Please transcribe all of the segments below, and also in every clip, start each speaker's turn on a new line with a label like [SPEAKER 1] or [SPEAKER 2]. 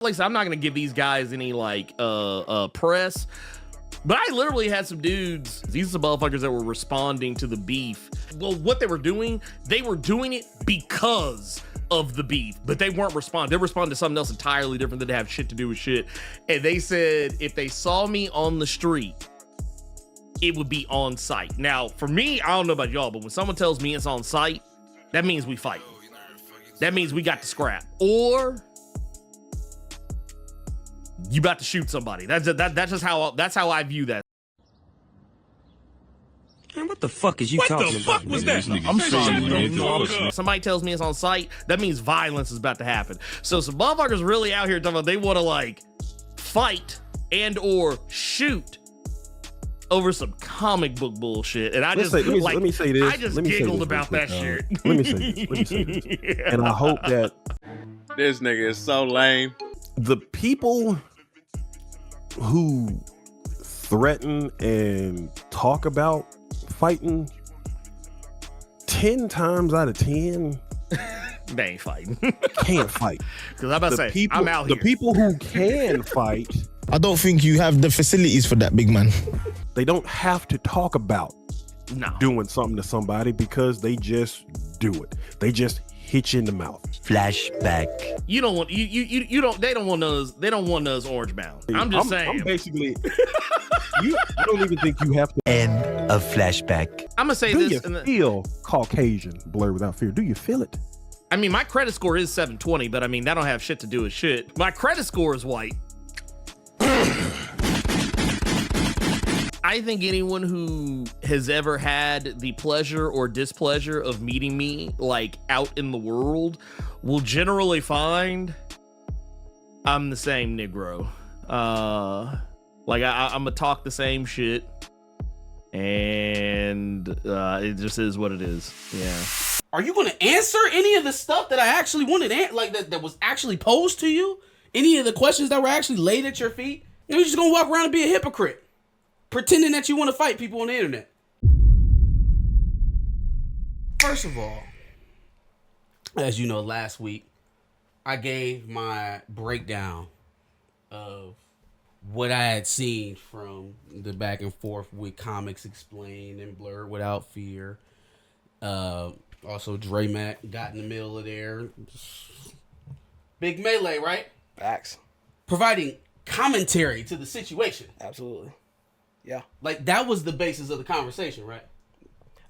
[SPEAKER 1] Like I said, I'm not gonna give these guys any like press, but I literally had some dudes, these are some motherfuckers that were responding to the beef. Well, what they were doing it because of the beef, but they weren't responding. They responded to something else entirely different that didn't have shit to do with shit. And they said if they saw me on the street, it would be on site. Now, for me, I don't know about y'all, but when someone tells me it's on site, that means we fight. That means we got to scrap, or you about to shoot somebody. That's just how I view that.
[SPEAKER 2] Man, what the fuck is you talking about?
[SPEAKER 3] What the fuck was that? I'm saying,
[SPEAKER 1] somebody tells me it's on site, that means violence is about to happen. So some motherfuckers really out here talking about they want to like fight and or shoot over some comic book bullshit, and I let me say this. I just giggled about that shit.
[SPEAKER 4] Let me say this. Yeah. And I hope that
[SPEAKER 5] this nigga is so lame.
[SPEAKER 4] The people who threaten and talk about fighting, 10 times out of 10,
[SPEAKER 1] they ain't fighting.
[SPEAKER 4] Can't fight.
[SPEAKER 1] Because I'm about to say,
[SPEAKER 4] people,
[SPEAKER 1] I'm out here.
[SPEAKER 4] The people who can fight,
[SPEAKER 3] I don't think you have the facilities for that, big man.
[SPEAKER 4] They don't have to talk about doing something to somebody because they just do it. They just hit you in the mouth.
[SPEAKER 2] Flashback.
[SPEAKER 1] You don't want you don't. They don't want us. They don't want us orange bound. I'm just saying.
[SPEAKER 4] I'm basically. I don't even think you have to.
[SPEAKER 2] End of flashback.
[SPEAKER 1] I'm gonna say
[SPEAKER 4] do
[SPEAKER 1] this.
[SPEAKER 4] Do you feel Caucasian? Blerd without fear. Do you feel it?
[SPEAKER 1] I mean, my credit score is 720, but I mean that don't have shit to do with shit. My credit score is white. I think anyone who has ever had the pleasure or displeasure of meeting me like out in the world will generally find I'm the same Negro. Like I'm gonna talk the same shit, and it just is what it is. Yeah.
[SPEAKER 6] Are you gonna answer any of the stuff that I actually wanted, that was actually posed to you? Any of the questions that were actually laid at your feet? You're just gonna walk around and be a hypocrite, pretending that you want to fight people on the internet. First of all, as you know, last week I gave my breakdown of what I had seen from the back and forth with Comics Explained and Blerd Without Fear. Also, Dre Mac got in the middle of there. Big melee, right?
[SPEAKER 7] Facts.
[SPEAKER 6] Providing commentary to the situation.
[SPEAKER 7] Absolutely. Yeah.
[SPEAKER 6] Like, that was the basis of the conversation, right?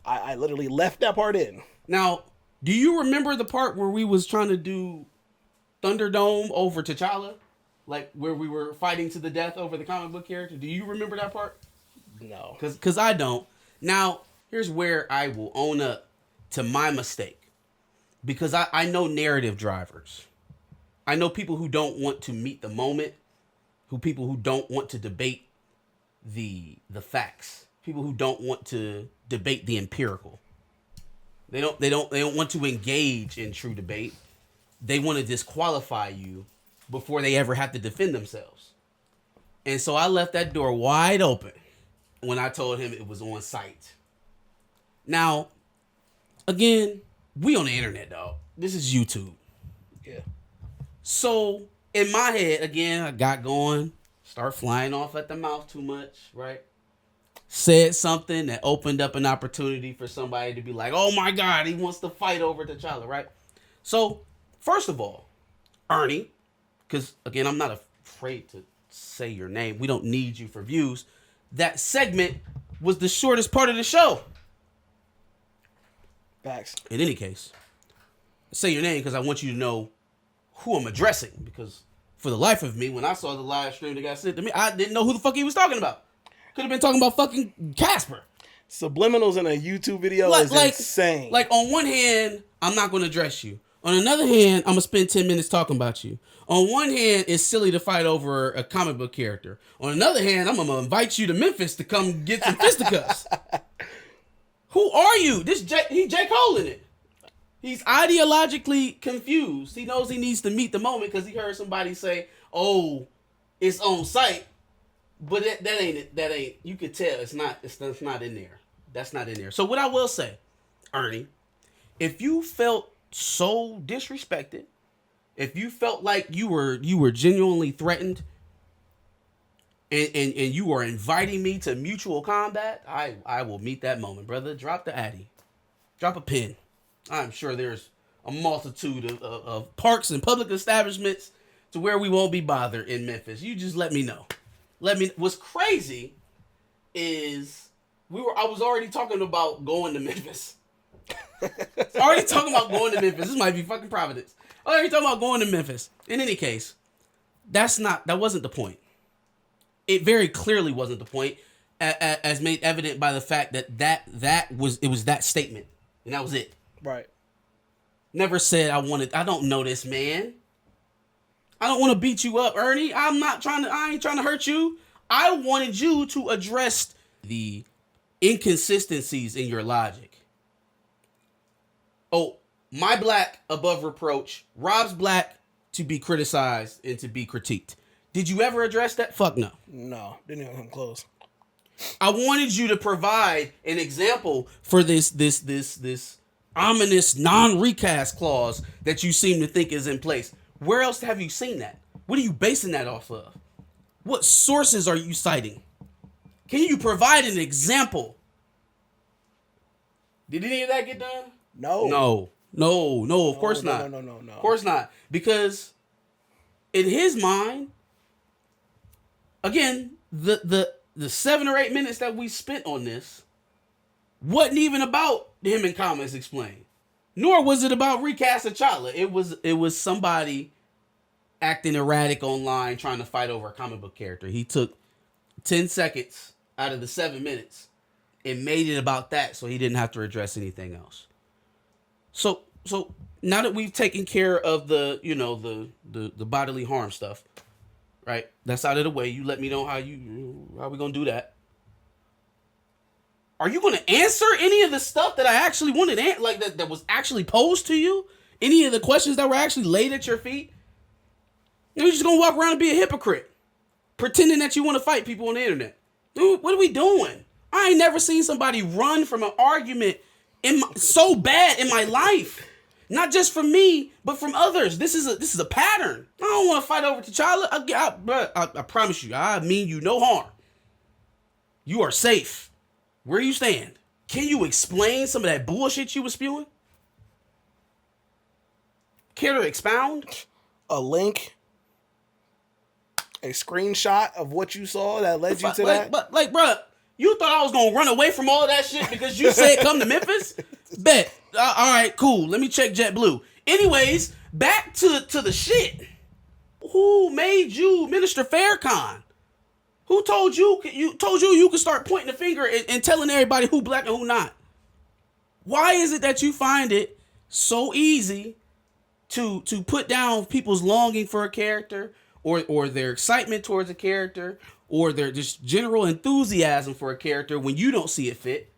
[SPEAKER 7] I literally left that part in.
[SPEAKER 6] Now, do you remember the part where we was trying to do Thunderdome over T'Challa? Like, where we were fighting to the death over the comic book character? Do you remember that part?
[SPEAKER 7] No.
[SPEAKER 6] Because I don't. Now, here's where I will own up to my mistake. Because I know narrative drivers. I know people who don't want to meet the moment. People who don't want to debate the facts. People who don't want to debate the empirical. They don't want to engage in true debate. They want to disqualify you before they ever have to defend themselves. And so I left that door wide open when I told him it was on site. Now, again, we on the internet, dog. This is YouTube.
[SPEAKER 7] Yeah.
[SPEAKER 6] So in my head, again, I got going, start flying off at the mouth too much, right? Said something that opened up an opportunity for somebody to be like, oh my God, he wants to fight over T'Challa, right? So, first of all, Ernie, because again, I'm not afraid to say your name. We don't need you for views. That segment was the shortest part of the show.
[SPEAKER 7] Facts.
[SPEAKER 6] In any case, say your name because I want you to know who I'm addressing. Because for the life of me, when I saw the live stream that got sent to me, I didn't know who the fuck he was talking about. Could have been talking about fucking Casper.
[SPEAKER 7] Subliminals in a YouTube video is insane.
[SPEAKER 6] Like, on one hand, I'm not going to address you. On another hand, I'm going to spend 10 minutes talking about you. On one hand, it's silly to fight over a comic book character. On another hand, I'm going to invite you to Memphis to come get some fisticuffs. Who are you? He's J. Cole in it. He's ideologically confused. He knows he needs to meet the moment because he heard somebody say, oh, it's on site. But that ain't, you could tell it's not in there. That's not in there. So what I will say, Ernie, if you felt so disrespected, If you felt like you were genuinely threatened and you are inviting me to mutual combat, I will meet that moment, brother. Drop the Addy. Drop a pin. I'm sure there's a multitude of parks and public establishments to where we won't be bothered in Memphis. You just let me know. What's crazy is I was already talking about going to Memphis. Already talking about going to Memphis. This might be fucking Providence. Already talking about going to Memphis. In any case, that wasn't the point. It very clearly wasn't the point, as made evident by the fact that was that statement, and that was it.
[SPEAKER 7] Right.
[SPEAKER 6] Never said I don't know this man. I don't want to beat you up, Ernie. I ain't trying to hurt you. I wanted you to address the inconsistencies in your logic. Oh, my black above reproach. Rob's black to be criticized and to be critiqued. Did you ever address that? Fuck no.
[SPEAKER 7] No, didn't even come close.
[SPEAKER 6] I wanted you to provide an example for this ominous non-recast clause that you seem to think is in place. Where else have you seen that? What are you basing that off of? What sources are you citing? Can you provide an example? Did any of that get done?
[SPEAKER 7] No.
[SPEAKER 6] No, of course not.
[SPEAKER 7] No.
[SPEAKER 6] Of course not. Because in his mind, again, the 7 or 8 minutes that we spent on this wasn't even about him and Comments Explained. Nor was it about RecastTChalla. It was somebody acting erratic online trying to fight over a comic book character. He took 10 seconds out of the 7 minutes and made it about that so he didn't have to address anything else. So now that we've taken care of the bodily harm stuff, right? That's out of the way. You let me know how we gonna do that. Are you gonna answer any of the stuff that I actually wanted that was actually posed to you? Any of the questions that were actually laid at your feet? You're just gonna walk around and be a hypocrite, pretending that you want to fight people on the internet. Dude, what are we doing? I ain't never seen somebody run from an argument so bad in my life. Not just from me, but from others. This is a pattern. I don't want to fight over T'Challa. I promise you, I mean you no harm. You are safe. Where you stand. Can you explain some of that bullshit you was spewing? Care to expound?
[SPEAKER 7] A link, a screenshot of what you saw that led you to that.
[SPEAKER 6] But bruh, you thought I was gonna run away from all of that shit because you said come to Memphis? Bet. All right, cool. Let me check JetBlue. Anyways, back to the shit. Who made you Minister Farrakhan? Who told you you could start pointing the finger and telling everybody who black and who not? Why is it that you find it so easy to put down people's longing for a character or their excitement towards a character or their just general enthusiasm for a character when you don't see it fit?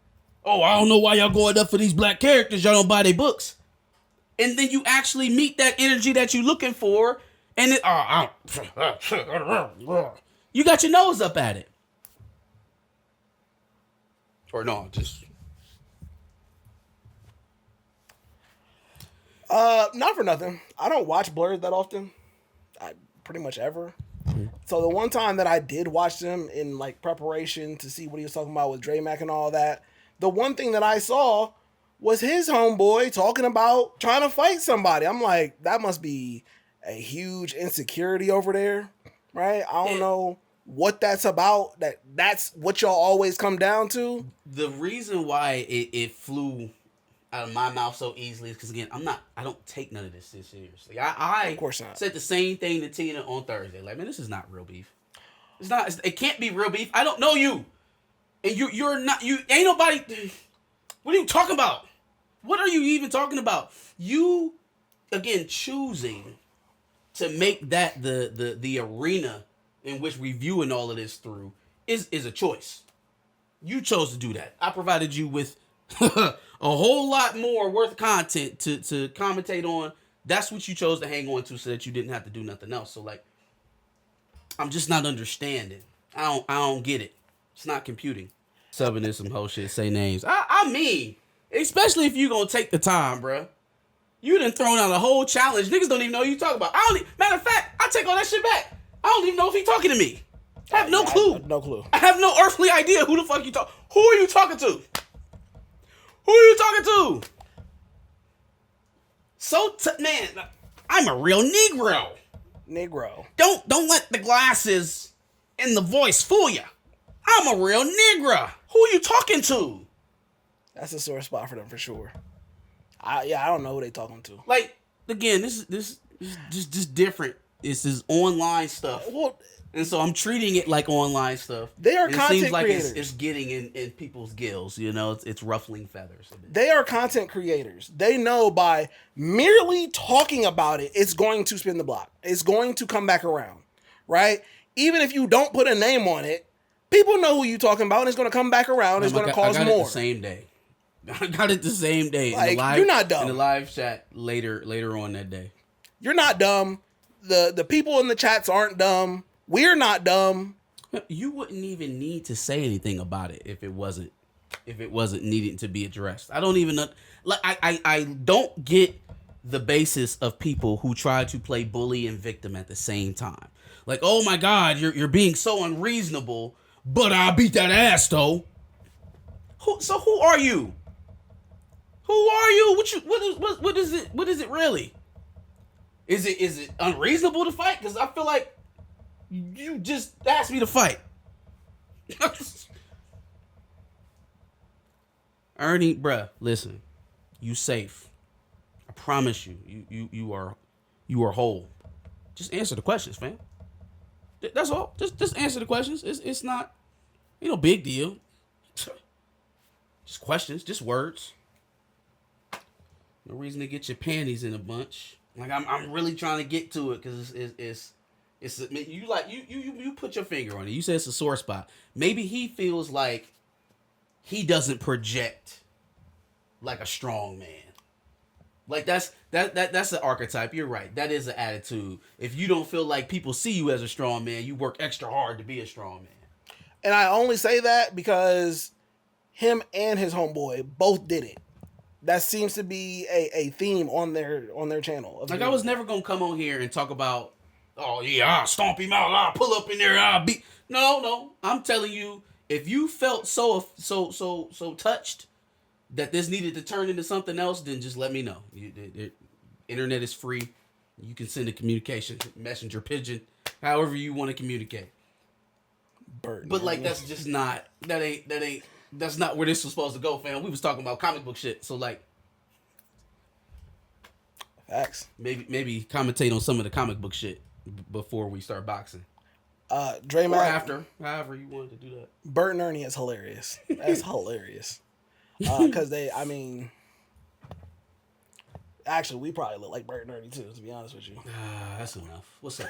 [SPEAKER 6] Oh, I don't know why y'all going up for these black characters. Y'all don't buy their books. And then you actually meet that energy that you're looking for and you got your nose up at it. Or no, just...
[SPEAKER 7] Not for nothing. I don't watch Blerd that often. Pretty much ever. So the one time that I did watch them in like preparation to see what he was talking about with Dre Mac and all that, the one thing that I saw was his homeboy talking about trying to fight somebody. I'm like, that must be a huge insecurity over there, right? I don't know what that's about. That's what y'all always come down to.
[SPEAKER 6] The reason why it flew out of my mouth so easily is because, again, I don't take none of this seriously. I
[SPEAKER 7] of course not.
[SPEAKER 6] Said the same thing to Tina on Thursday. Like, man, this is not real beef. It can't be real beef. I don't know you. And you're not, you ain't nobody. What are you talking about? What are you even talking about? You, again, choosing to make that the arena in which we're viewing all of this through is a choice. You chose to do that. I provided you with a whole lot more worth of content to commentate on. That's what you chose to hang on to so that you didn't have to do nothing else. So, like, I'm just not understanding. I don't get it. It's not computing. Subbing in some whole shit, say names. I mean, especially if you gonna take the time, bruh. You done thrown out a whole challenge. Niggas don't even know who you talking about. Matter of fact, I take all that shit back. I don't even know if he talking to me. I have no clue.
[SPEAKER 7] No clue.
[SPEAKER 6] I have no earthly idea who the fuck you talk. Who are you talking to? Who are you talking to? Man, I'm a real Negro. Don't let the glasses and the voice fool you. I'm a real Negro. Who are you talking to?
[SPEAKER 7] That's a sore spot for them for sure. I don't know who they talking to.
[SPEAKER 6] Like, again, this is just different. This is online stuff.
[SPEAKER 7] Well,
[SPEAKER 6] and so I'm treating it like online stuff.
[SPEAKER 7] They are
[SPEAKER 6] and
[SPEAKER 7] content
[SPEAKER 6] it seems like
[SPEAKER 7] creators.
[SPEAKER 6] It's getting in people's gills, you know, it's ruffling feathers a bit.
[SPEAKER 7] They are content creators. They know by merely talking about it, it's going to spin the block. It's going to come back around, right? Even if you don't put a name on it, people know who you're talking about, and it's going to come back around. It's going to cause
[SPEAKER 6] I got
[SPEAKER 7] more.
[SPEAKER 6] It the same day. I got it the same day.
[SPEAKER 7] Like,
[SPEAKER 6] in the live,
[SPEAKER 7] you're not dumb.
[SPEAKER 6] In the live chat later on that day.
[SPEAKER 7] You're not dumb. The people in the chats aren't dumb. We're not dumb.
[SPEAKER 6] You wouldn't even need to say anything about it if it wasn't needing to be addressed. I don't even know. Like I don't get the basis of people who try to play bully and victim at the same time. Like, oh my God, you're being so unreasonable, but I beat that ass though. So who are you? Who are you? What is it? What is it really? Is it unreasonable to fight? Because I feel like you just asked me to fight. Ernie, bruh, listen. You safe. I promise you. You are whole. Just answer the questions, fam. That's all. Just answer the questions. It's not, big deal. Just questions, just words. No reason to get your panties in a bunch. Like I'm really trying to get to it because it's you put your finger on it. You said it's a sore spot. Maybe he feels like he doesn't project like a strong man. Like that's an archetype. You're right. That is an attitude. If you don't feel like people see you as a strong man, you work extra hard to be a strong man.
[SPEAKER 7] And I only say that because him and his homeboy both did it. That seems to be a theme on their channel.
[SPEAKER 6] Like, I was never gonna come on here and talk about, oh yeah, I'll stomp him out, I'll pull up in there, I'll beat. No. I'm telling you, if you felt so touched that this needed to turn into something else, then just let me know. Internet is free. You can send a communication messenger pigeon, however you want to communicate. But like, that's just not. That's not where this was supposed to go, fam. We was talking about comic book shit, so like,
[SPEAKER 7] facts.
[SPEAKER 6] Maybe commentate on some of the comic book shit before we start boxing.
[SPEAKER 7] Dre
[SPEAKER 6] or after, however you wanted to do that.
[SPEAKER 7] Bert and Ernie is hilarious. That's hilarious. Because actually, we probably look like Bert and Ernie too. To be honest with you.
[SPEAKER 6] That's enough. What's up?